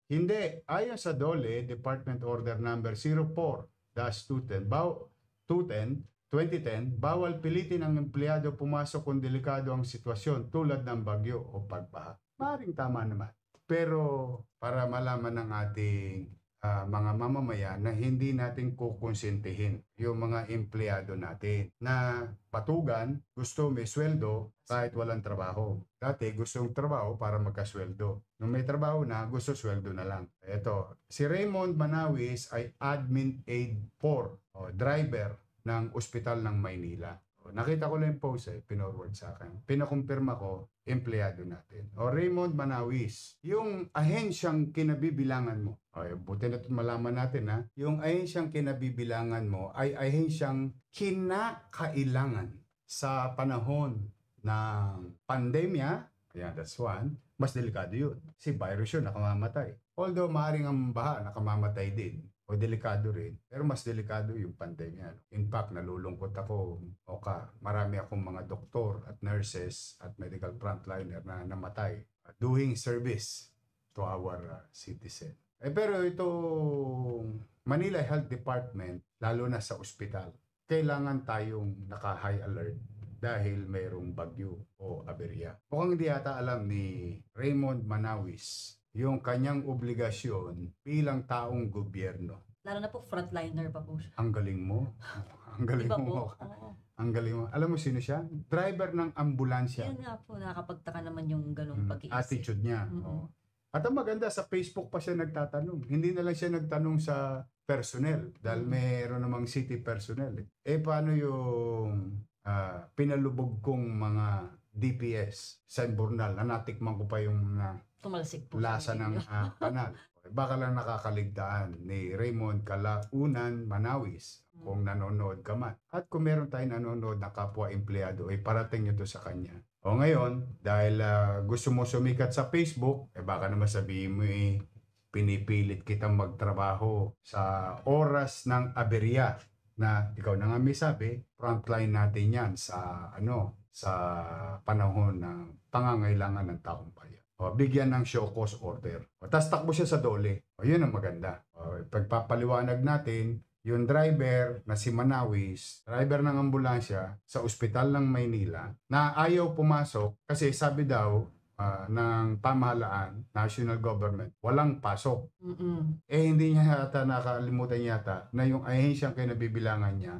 Hindi. Ayon sa DOLE, Department Order Number 04-210, 2010, bawal pilitin ang empleyado pumasok kung delikado ang sitwasyon tulad ng bagyo o pagbaha. Maring tama naman. Pero para malaman ng ating mga mamamayan na hindi natin kukonsintihin yung mga empleyado natin na patugan, gusto may sweldo kahit walang trabaho. Dati gustong trabaho para magkasweldo. Nung may trabaho na, gusto sweldo na lang. Ito, si Raymond Manawis ay admin aide 4 o driver ng ospital ng Maynila. Nakita ko lang yung post pinorward sa akin. Pinakumpirma ko, empleyado natin. Raymond Manawis, yung ahensyang kinabibilangan mo. Buti na malaman natin na yung ahensyang kinabibilangan mo ay ahensyang kinakailangan sa panahon ng pandemya. Ayan, that's one. Mas delikado yun. Si virus yun, nakamamatay. Although maaaring ang baha, nakamamatay din. O delikado rin. Pero mas delikado yung pandemya. In fact, nalulungkot ako. Marami akong mga doktor at nurses at medical frontliner na namatay doing service to our citizen. Pero itong Manila Health Department, lalo na sa ospital, kailangan tayong naka-high alert dahil mayroong bagyo o aberya. Mukhang hindi yata alam ni Raymond Manawis yung kanyang obligasyon bilang taong gobyerno. Lalo na po frontliner pa po siya. Ang galing mo. Ang galing diba mo. Oo. Ang galing mo. Alam mo sino siya? Driver ng ambulansya. Yan nga po, nakakapagtaka naman yung ganong pag-iisip. Attitude niya. At ang maganda, sa Facebook pa siya nagtatanong. Hindi na lang siya nagtanong sa personnel dahil mayroon namang city personnel. Paano yung pinalubog kong mga DPS sa Burnal na natikman ko pa yung tumalsik po lasa ng kanal. Baka lang nakakaligtaan ni Raymond Kalaunan Manawis kung nanonood ka man. At kung meron tayong nanonood na kapwa empleyado, parating nyo to sa kanya. Ngayon, dahil gusto mo sumikat sa Facebook, baka naman sabihin mo pinipilit kitang magtrabaho sa oras ng aberya na ikaw na nga may sabi, frontline natin yan sa panahon ng pangangailangan ng taong bayan. Bigyan ng show cause order. Tapos takbo siya sa DOLE. Yun ang maganda. Pagpapaliwanag natin, yung driver na si Manawis, driver ng ambulansya sa ospital ng Maynila, na ayaw pumasok kasi sabi daw ng pamahalaan, national government, walang pasok. Hindi niya yata nakalimutan yata na yung ahensyang kinabibilangan niya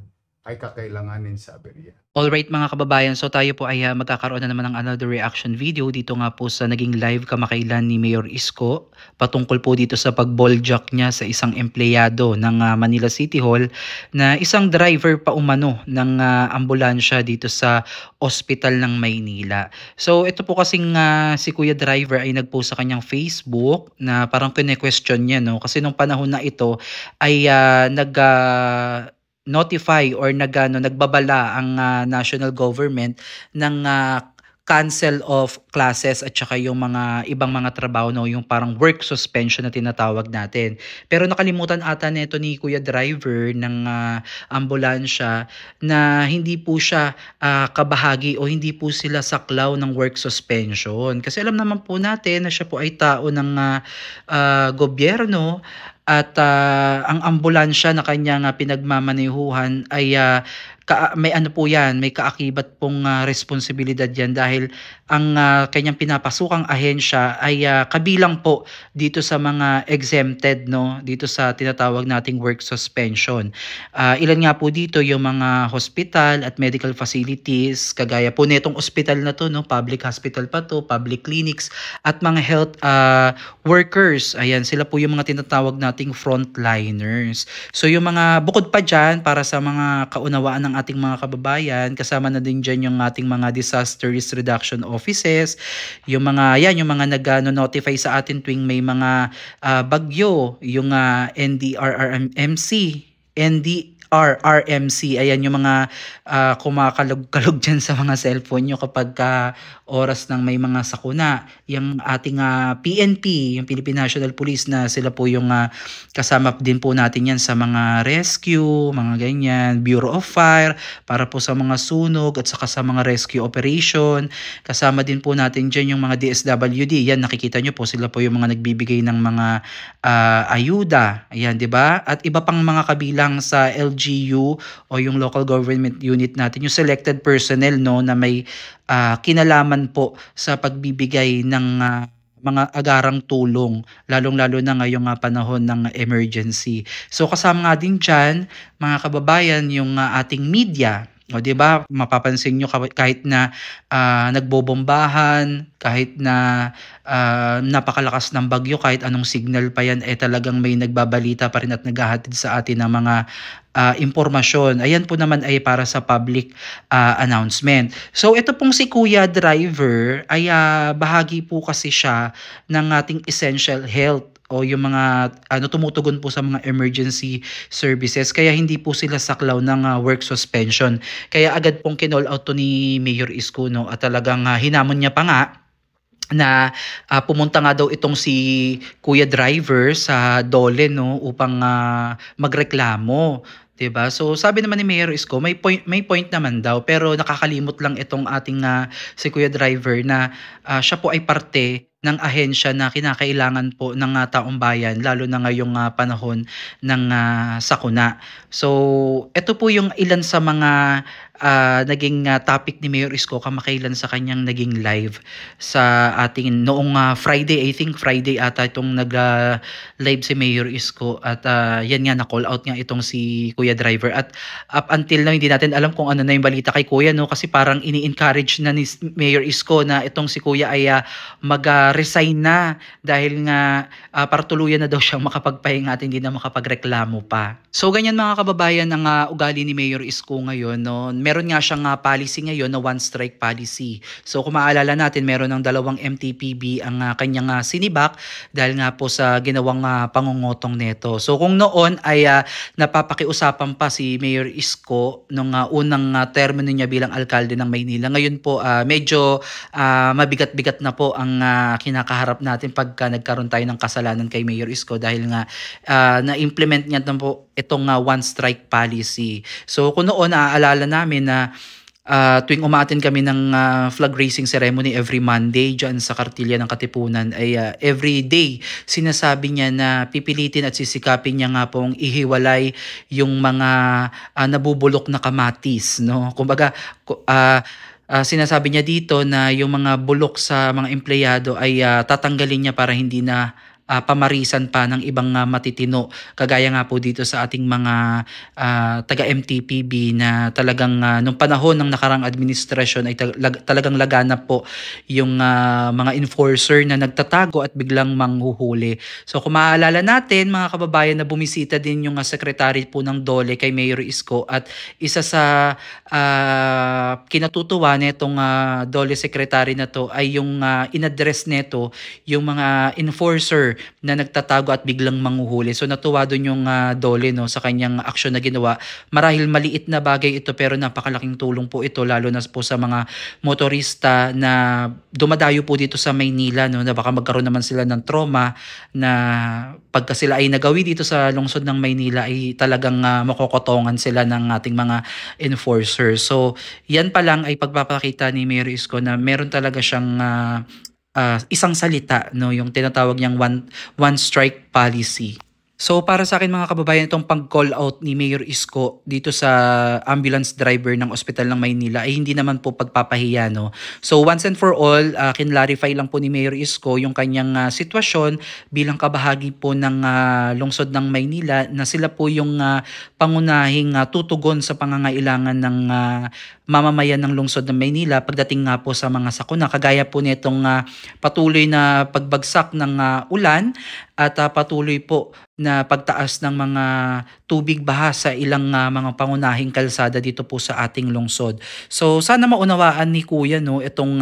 ay kakailanganin sa aberya. Alright mga kababayan, so tayo po ay magkakaroon na naman ng another reaction video dito nga po sa naging live kamakailan ni Mayor Isko patungkol po dito sa pag-balljack niya sa isang empleyado ng Manila City Hall na isang driver pa umano ng ambulansya dito sa ospital ng Maynila. So ito po kasing si Kuya Driver ay nagpost sa kanyang Facebook na parang kine-question niya, no? Kasi nung panahon na ito ay notify or nagbabala ang national government ng cancel of classes at saka yung mga ibang mga trabaho, no, yung parang work suspension na tinatawag natin. Pero nakalimutan ata nito ni Kuya Driver ng ambulansya na hindi po siya kabahagi o hindi po sila saklaw ng work suspension. Kasi alam naman po natin na siya po ay tao ng gobyerno. At ang ambulansya na kanyang pinagmamanehuhan ay may ano po yan, may kaakibat pong responsibilidad yan dahil ang kanyang pinapasukang ahensya ay kabilang po dito sa mga exempted, no, dito sa tinatawag nating work suspension. Ilan nga po dito yung mga hospital at medical facilities, kagaya po netong hospital na to, no, public hospital pa to, public clinics at mga health workers. Ayan, sila po yung mga tinatawag nating frontliners. So yung mga bukod pa dyan para sa mga kaunawaan ng ating mga kababayan, kasama na din dyan yung ating mga disaster risk reduction offices, yung mga nag-notify sa atin tuwing may mga bagyo, yung NDRRMC, RMC. Ayan yung mga kumakalog-kalog dyan sa mga cellphone nyo kapag oras ng may mga sakuna. Yung ating PNP, yung Philippine National Police, na sila po yung kasama din po natin yan sa mga rescue, mga ganyan, Bureau of Fire, para po sa mga sunog at saka sa mga rescue operation. Kasama din po natin dyan yung mga DSWD. Yan, nakikita nyo po, sila po yung mga nagbibigay ng mga ayuda. Ayan, di ba? At iba pang mga kabilang sa LGU o yung local government unit natin, yung selected personnel, no, na may kinalaman po sa pagbibigay ng mga agarang tulong, lalong-lalo na ngayong panahon ng emergency. So kasama nga din dyan, mga kababayan, yung ating media. O, di ba, mapapansin nyo kahit na nagbobombahan, kahit na napakalakas ng bagyo, kahit anong signal pa yan, talagang may nagbabalita pa rin at naghahatid sa atin ng mga impormasyon. Ayan po naman ay para sa public announcement. So ito pong si Kuya Driver ay bahagi po kasi siya ng ating essential health o yung mga tumutugon po sa mga emergency services, kaya hindi po sila saklaw ng work suspension. Kaya agad pong kinall out to ni Mayor Isko, no, at talagang hinamon niya pa nga na pumunta nga daw itong si Kuya Driver sa DOLE, no, upang magreklamo. 'Di ba? So sabi naman ni Mayor Isko, may point naman daw, pero nakakalimot lang itong ating si Kuya Driver na siya po ay parte ng ahensya na kinakailangan po ng taong bayan, lalo na ngayong panahon ng sakuna. So ito po yung ilan sa mga naging topic ni Mayor Isko kamakailan sa kanyang naging live sa ating noong Friday. I think Friday ata itong nag-live si Mayor Isko, at yan nga, na-call out nga itong si Kuya Driver. At up until now, hindi natin alam kung ano na yung balita kay Kuya, no, kasi parang ini-encourage na ni Mayor Isko na itong si Kuya ay mag-resign na, dahil nga para tuluyan na daw siyang makapagpahinga at hindi na makapagreklamo pa. So ganyan, mga kababayan, ang ugali ni Mayor Isko ngayon, no. Meron nga siyang policy ngayon na one strike policy. So kung maalala natin, meron ng 2 MTPB ang kanyang sinibak dahil nga po sa ginawang pangungutong neto. So kung noon ay napapakiusapan pa si Mayor Isko nung unang termino niya bilang alkalde ng Maynila, ngayon po medyo mabigat-bigat na po ang kinakaharap natin pagka nagkaroon tayo ng kasalanan kay Mayor Isko, dahil nga na-implement niya na po itong one strike policy. So kung noon naaalala namin na tuwing umaattend kami ng flag raising ceremony every Monday dyan sa Kartilya ng Katipunan, ay every day sinasabi niya na pipilitin at sisikapin niya nga pong ihiwalay yung mga nabubulok na kamatis, no? Kumbaga, sinasabi niya dito na yung mga bulok sa mga empleyado ay tatanggalin niya para hindi na pamarisan pa ng ibang matitino, kagaya nga po dito sa ating mga taga-MTPB na talagang nung panahon ng nakarang administrasyon ay talagang laganap po yung mga enforcer na nagtatago at biglang manghuhuli. So kung maaalala natin, mga kababayan, na bumisita din yung secretary po ng DOLE kay Mayor Isko, at isa sa kinatutuwa netong DOLE secretary na to ay yung in-address neto yung mga enforcer na nagtatago at biglang manghuhuli. So natuwa doon yung DOLE, no, sa kanyang aksyon na ginawa. Marahil maliit na bagay ito, pero napakalaking tulong po ito, lalo na po sa mga motorista na dumadayo po dito sa Maynila, no, na baka magkaroon naman sila ng trauma na pagka sila ay nagawi dito sa lungsod ng Maynila ay talagang makokotongan sila ng ating mga enforcers. So yan pa lang ay pagpapakita ni Mayor Isko na meron talaga siyang isang salita, no, yung tinatawag niyang one strike policy. So para sa akin, mga kababayan, itong pag-call out ni Mayor Isko dito sa ambulance driver ng Ospital ng Maynila ay hindi naman po pagpapahiya, no. So once and for all, kinlarify lang po ni Mayor Isko yung kanyang sitwasyon bilang kabahagi po ng lungsod ng Maynila, na sila po yung pangunahing tutugon sa pangangailangan ng mamamayan ng lungsod ng Maynila pagdating nga po sa mga sakuna, kagaya po nitong patuloy na pagbagsak ng ulan at patuloy po na pagtaas ng mga tubig baha sa ilang mga pangunahing kalsada dito po sa ating lungsod. So sana maunawaan ni Kuya, no, itong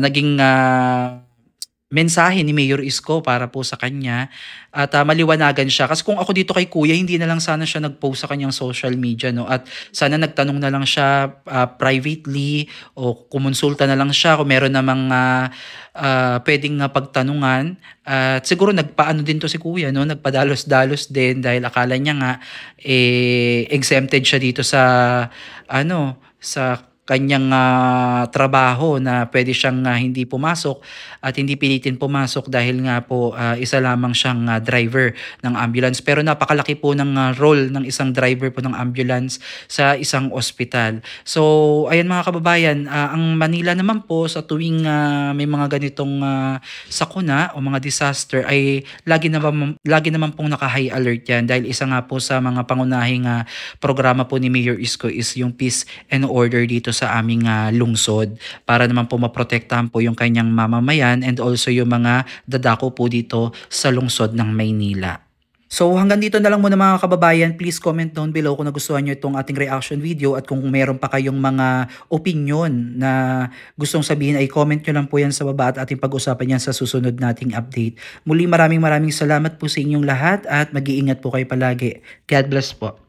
naging mensahe ni Mayor Isko para po sa kanya at maliwanagan siya. Kasi kung ako dito kay Kuya, hindi na lang sana siya nag-post sa kanyang social media, no? At sana nagtanong na lang siya privately o kumonsulta na lang siya kung meron namang pwedeng pagtanungan. At siguro nagpaano din to si Kuya, no? Nagpadalos-dalos din dahil akala niya nga exempted siya dito sa sa kanyang trabaho na pwede siyang hindi pumasok at hindi pilitin pumasok dahil nga po isa lamang siyang driver ng ambulance. Pero napakalaki po ng role ng isang driver po ng ambulance sa isang ospital. So, ayan mga kababayan, ang Manila naman po sa tuwing may mga ganitong sakuna o mga disaster ay lagi naman pong naka-high alert yan dahil isa nga po sa mga pangunahing programa po ni Mayor Isko is yung peace and order dito sa aming lungsod para naman po maprotektahan po yung kanyang mamamayan and also yung mga dadako po dito sa lungsod ng Maynila. So hanggang dito na lang muna mga kababayan, please comment down below kung nagustuhan nyo itong ating reaction video at kung meron pa kayong mga opinion na gustong sabihin ay comment nyo lang po yan sa baba at ating pag-usapan yan sa susunod nating update. Muli maraming salamat po sa inyong lahat at mag-iingat po kayo palagi. God bless po.